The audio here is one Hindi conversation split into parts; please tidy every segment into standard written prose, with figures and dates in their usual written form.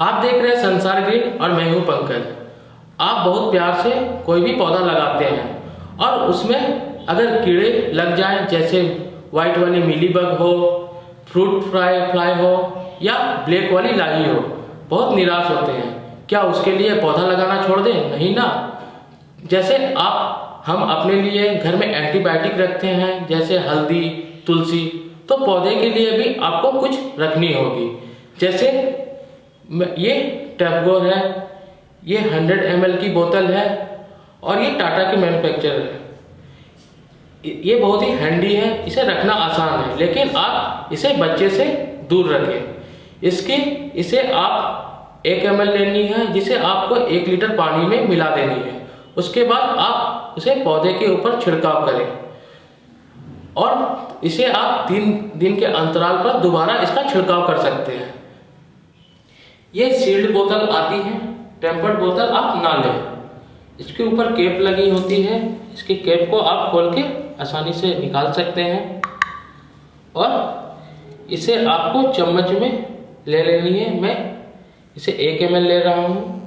आप देख रहे हैं संसार ग्रीन और मैं हूं पंकज। आप बहुत प्यार से कोई भी पौधा लगाते हैं और उसमें अगर कीड़े लग जाएं, जैसे वाइट वाली मीलीबग हो, फ्रूट फ्लाई हो या ब्लैक वाली लाही हो, बहुत निराश होते हैं। क्या उसके लिए पौधा लगाना छोड़ दें? नहीं ना। जैसे हम अपने लिए घर में एंटीबायोटिक रखते हैं, जैसे हल्दी, तुलसी, तो पौधे के लिए भी आपको कुछ रखनी होगी। जैसे ये टैपगोर है, ये 100 ml की बोतल है और ये टाटा की मैन्युफैक्चर है। ये बहुत ही हैंडी है, इसे रखना आसान है, लेकिन आप इसे बच्चे से दूर रखें। इसे आप 1 ml लेनी है, जिसे आपको 1 लीटर पानी में मिला देनी है। उसके बाद आप उसे पौधे के ऊपर छिड़काव करें और इसे आप 3 दिन के अंतराल पर दोबारा इसका छिड़काव कर सकते हैं। ये सील्ड बोतल आती है, टेम्पर्ड बोतल आप ना लें। इसके ऊपर कैप लगी होती है, इसकी कैप को आप खोल के आसानी से निकाल सकते हैं और इसे आपको चम्मच में ले लेनी है। मैं इसे 1 ml ले रहा हूँ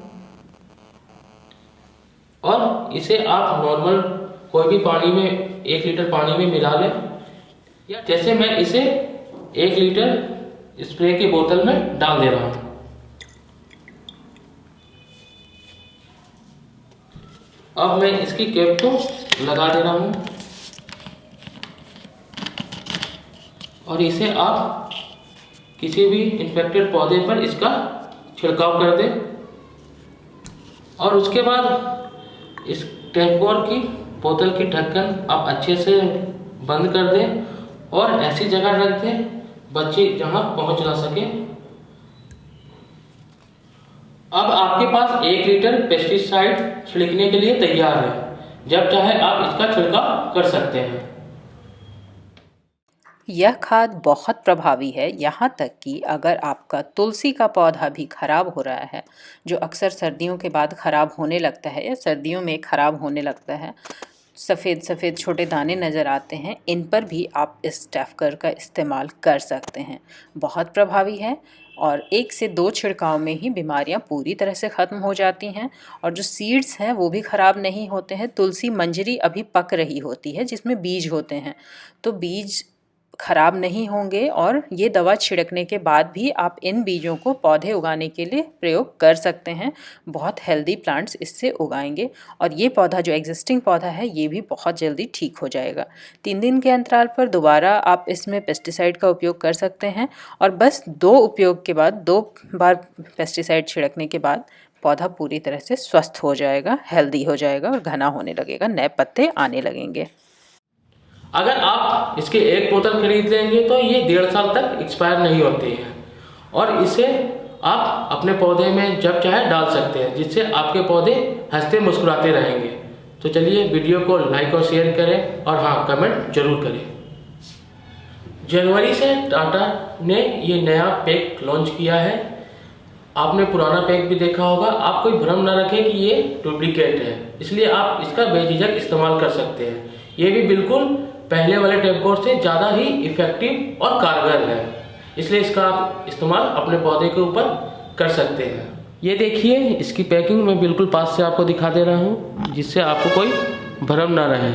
और इसे आप नॉर्मल कोई भी पानी में 1 लीटर पानी में मिला लें, या जैसे मैं इसे 1 लीटर स्प्रे की बोतल में डाल दे रहा हूँ। अब मैं इसकी कैप को लगा दे रहा हूँ और इसे आप किसी भी इन्फेक्टेड पौधे पर इसका छिड़काव कर दें और उसके बाद इस टैपगोर की बोतल की ढक्कन आप अच्छे से बंद कर दें और ऐसी जगह रख दें बच्चे जहां पहुंच ना सके। अब आपके पास 1 लीटर पेस्टिसाइड छिड़कने के लिए तैयार है। जब चाहे आप इसका छिड़काव कर सकते हैं। यह खाद बहुत प्रभावी है, यहाँ तक कि अगर आपका तुलसी का पौधा भी खराब हो रहा है, जो अक्सर सर्दियों के बाद खराब होने लगता है या सर्दियों में खराब होने लगता है, सफ़ेद सफ़ेद छोटे दाने नज़र आते हैं, इन पर भी आप इस टैफगर का इस्तेमाल कर सकते हैं। बहुत प्रभावी है और 1 से 2 छिड़काव में ही बीमारियां पूरी तरह से ख़त्म हो जाती हैं और जो सीड्स हैं वो भी ख़राब नहीं होते हैं। तुलसी मंजरी अभी पक रही होती है जिसमें बीज होते हैं, तो बीज खराब नहीं होंगे और ये दवा छिड़कने के बाद भी आप इन बीजों को पौधे उगाने के लिए प्रयोग कर सकते हैं। बहुत हेल्दी प्लांट्स इससे उगाएंगे और ये पौधा जो एग्जिस्टिंग पौधा है ये भी बहुत जल्दी ठीक हो जाएगा। 3 दिन के अंतराल पर दोबारा आप इसमें पेस्टिसाइड का उपयोग कर सकते हैं और बस 2 उपयोग के बाद 2 बार पेस्टिसाइड छिड़कने के बाद पौधा पूरी तरह से स्वस्थ हो जाएगा, हेल्दी हो जाएगा और घना होने लगेगा, नए पत्ते आने लगेंगे। अगर आप इसके 1 बोतल खरीद लेंगे तो ये 1.5 साल तक एक्सपायर नहीं होती है और इसे आप अपने पौधे में जब चाहे डाल सकते हैं, जिससे आपके पौधे हंसते मुस्कुराते रहेंगे। तो चलिए वीडियो को लाइक और शेयर करें और हाँ, कमेंट जरूर करें। जनवरी से टाटा ने ये नया पैक लॉन्च किया है। आपने पुराना पैक भी देखा होगा। आप कोई भ्रम न रखें कि ये डुप्लीकेट है, इसलिए आप इसका बेझिझक इस्तेमाल कर सकते हैं। ये भी बिल्कुल पहले वाले टैपगोर से ज़्यादा ही इफ़ेक्टिव और कारगर है, इसलिए इसका आप इस्तेमाल अपने पौधे के ऊपर कर सकते हैं। ये देखिए, इसकी पैकिंग मैं बिल्कुल पास से आपको दिखा दे रहा हूँ, जिससे आपको कोई भ्रम ना रहे।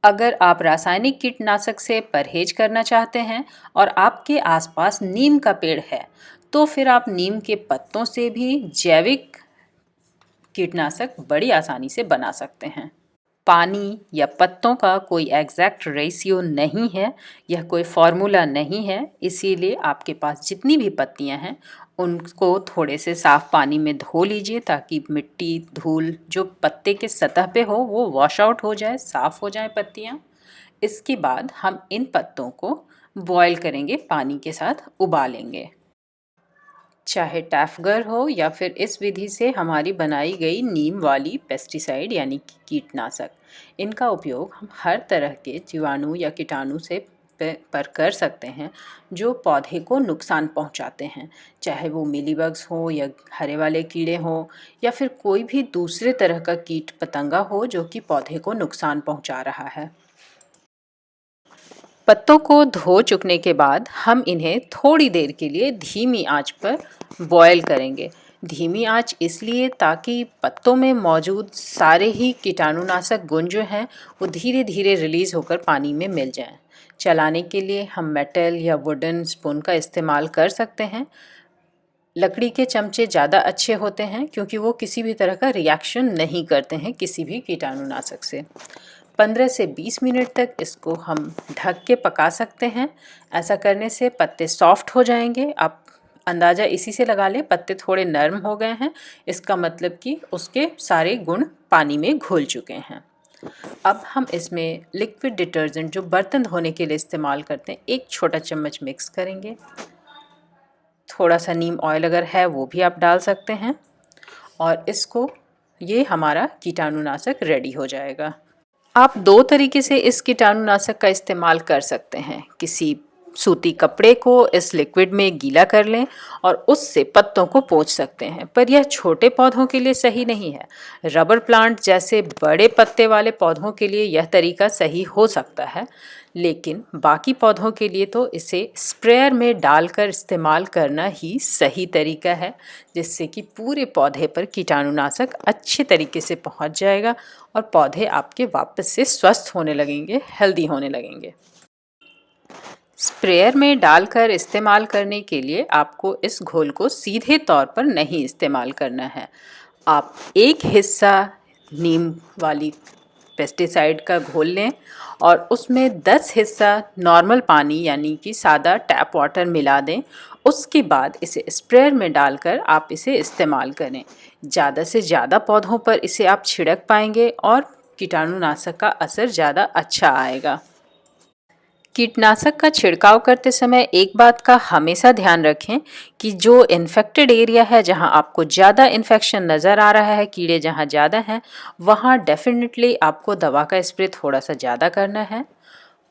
अगर आप रासायनिक कीटनाशक से परहेज करना चाहते हैं और आपके आसपास नीम का पेड़ है, तो फिर आप नीम के पत्तों से भी जैविक कीटनाशक बड़ी आसानी से बना सकते हैं। पानी या पत्तों का कोई एग्जैक्ट रेशियो नहीं है, यह कोई फॉर्मूला नहीं है, इसीलिए आपके पास जितनी भी पत्तियां हैं उनको थोड़े से साफ पानी में धो लीजिए ताकि मिट्टी, धूल जो पत्ते के सतह पे हो वो वॉश आउट हो जाए, साफ हो जाए पत्तियां। इसके बाद हम इन पत्तों को बॉयल करेंगे, पानी के साथ उबालेंगे। चाहे टैफगर हो या फिर इस विधि से हमारी बनाई गई नीम वाली पेस्टिसाइड यानी कि कीटनाशक, इनका उपयोग हम हर तरह के जीवाणु या कीटाणु से पर कर सकते हैं जो पौधे को नुकसान पहुंचाते हैं। चाहे वो मिलीबग्स हो या हरे वाले कीड़े हों या फिर कोई भी दूसरे तरह का कीट पतंगा हो जो कि पौधे को नुकसान पहुंचा रहा है। पत्तों को धो चुकने के बाद हम इन्हें थोड़ी देर के लिए धीमी आंच पर बॉयल करेंगे। धीमी आंच इसलिए ताकि पत्तों में मौजूद सारे ही कीटाणुनाशक गुण जो हैं वो धीरे धीरे रिलीज़ होकर पानी में मिल जाएं। चलाने के लिए हम मेटल या वुडन स्पून का इस्तेमाल कर सकते हैं। लकड़ी के चमचे ज़्यादा अच्छे होते हैं क्योंकि वो किसी भी तरह का रिएक्शन नहीं करते हैं किसी भी कीटाणुनाशक से। 15 से 20 मिनट तक इसको हम ढक के पका सकते हैं। ऐसा करने से पत्ते सॉफ्ट हो जाएंगे। आप अंदाज़ा इसी से लगा लें, पत्ते थोड़े नरम हो गए हैं, इसका मतलब कि उसके सारे गुण पानी में घुल चुके हैं। अब हम इसमें लिक्विड डिटर्जेंट जो बर्तन धोने के लिए इस्तेमाल करते हैं 1 छोटा चम्मच मिक्स करेंगे। थोड़ा सा नीम ऑयल अगर है वो भी आप डाल सकते हैं और ये हमारा कीटाणुनाशक रेडी हो जाएगा। आप 2 तरीके से इस कीटाणुनाशक का इस्तेमाल कर सकते हैं। किसी सूती कपड़े को इस लिक्विड में गीला कर लें और उससे पत्तों को पोंछ सकते हैं, पर यह छोटे पौधों के लिए सही नहीं है। रबर प्लांट जैसे बड़े पत्ते वाले पौधों के लिए यह तरीका सही हो सकता है, लेकिन बाकी पौधों के लिए तो इसे स्प्रेयर में डालकर इस्तेमाल करना ही सही तरीका है, जिससे कि पूरे पौधे पर कीटाणुनाशक अच्छे तरीके से पहुंच जाएगा और पौधे आपके वापस से स्वस्थ होने लगेंगे, हेल्दी होने लगेंगे। स्प्रेयर में डालकर इस्तेमाल करने के लिए आपको इस घोल को सीधे तौर पर नहीं इस्तेमाल करना है। आप 1 हिस्सा नीम वाली पेस्टिसाइड का घोल लें और उसमें 10 हिस्सा नॉर्मल पानी यानी कि सादा टैप वाटर मिला दें। उसके बाद इसे स्प्रेयर में डालकर आप इसे इस्तेमाल करें। ज़्यादा से ज़्यादा पौधों पर इसे आप छिड़क पाएंगे और कीटाणुनाशक का असर ज़्यादा अच्छा आएगा। कीटनाशक का छिड़काव करते समय एक बात का हमेशा ध्यान रखें कि जो इन्फेक्टेड एरिया है, जहां आपको ज़्यादा इन्फेक्शन नज़र आ रहा है, कीड़े जहां ज़्यादा हैं, वहां डेफिनेटली आपको दवा का स्प्रे थोड़ा सा ज़्यादा करना है।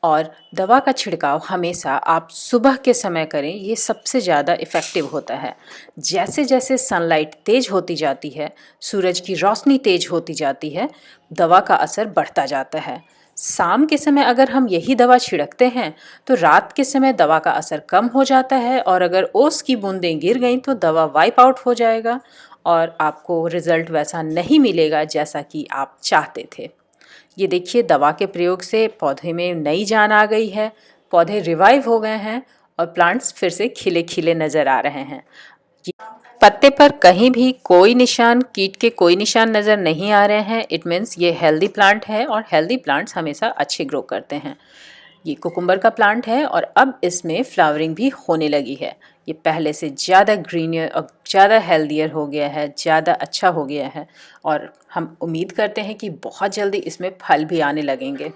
और दवा का छिड़काव हमेशा आप सुबह के समय करें, ये सबसे ज़्यादा इफ़ेक्टिव होता है। जैसे जैसे सनलाइट तेज़ होती जाती है, सूरज की रोशनी तेज़ होती जाती है, दवा का असर बढ़ता जाता है। शाम के समय अगर हम यही दवा छिड़कते हैं तो रात के समय दवा का असर कम हो जाता है और अगर ओस की बूंदें गिर गईं तो दवा वाइप आउट हो जाएगा और आपको रिज़ल्ट वैसा नहीं मिलेगा जैसा कि आप चाहते थे। ये देखिए, दवा के प्रयोग से पौधे में नई जान आ गई है, पौधे रिवाइव हो गए हैं और प्लांट्स फिर से खिले खिले नज़र आ रहे हैं। पत्ते पर कहीं भी कोई निशान, कीट के कोई निशान नज़र नहीं आ रहे हैं। इट मीन्स ये हेल्दी प्लांट है और हेल्दी प्लांट्स हमेशा अच्छे ग्रो करते हैं। ये कुकुम्बर का प्लांट है और अब इसमें फ्लावरिंग भी होने लगी है। ये पहले से ज़्यादा ग्रीनियर और ज़्यादा हेल्दियर हो गया है, ज़्यादा अच्छा हो गया है और हम उम्मीद करते हैं कि बहुत जल्दी इसमें फल भी आने लगेंगे।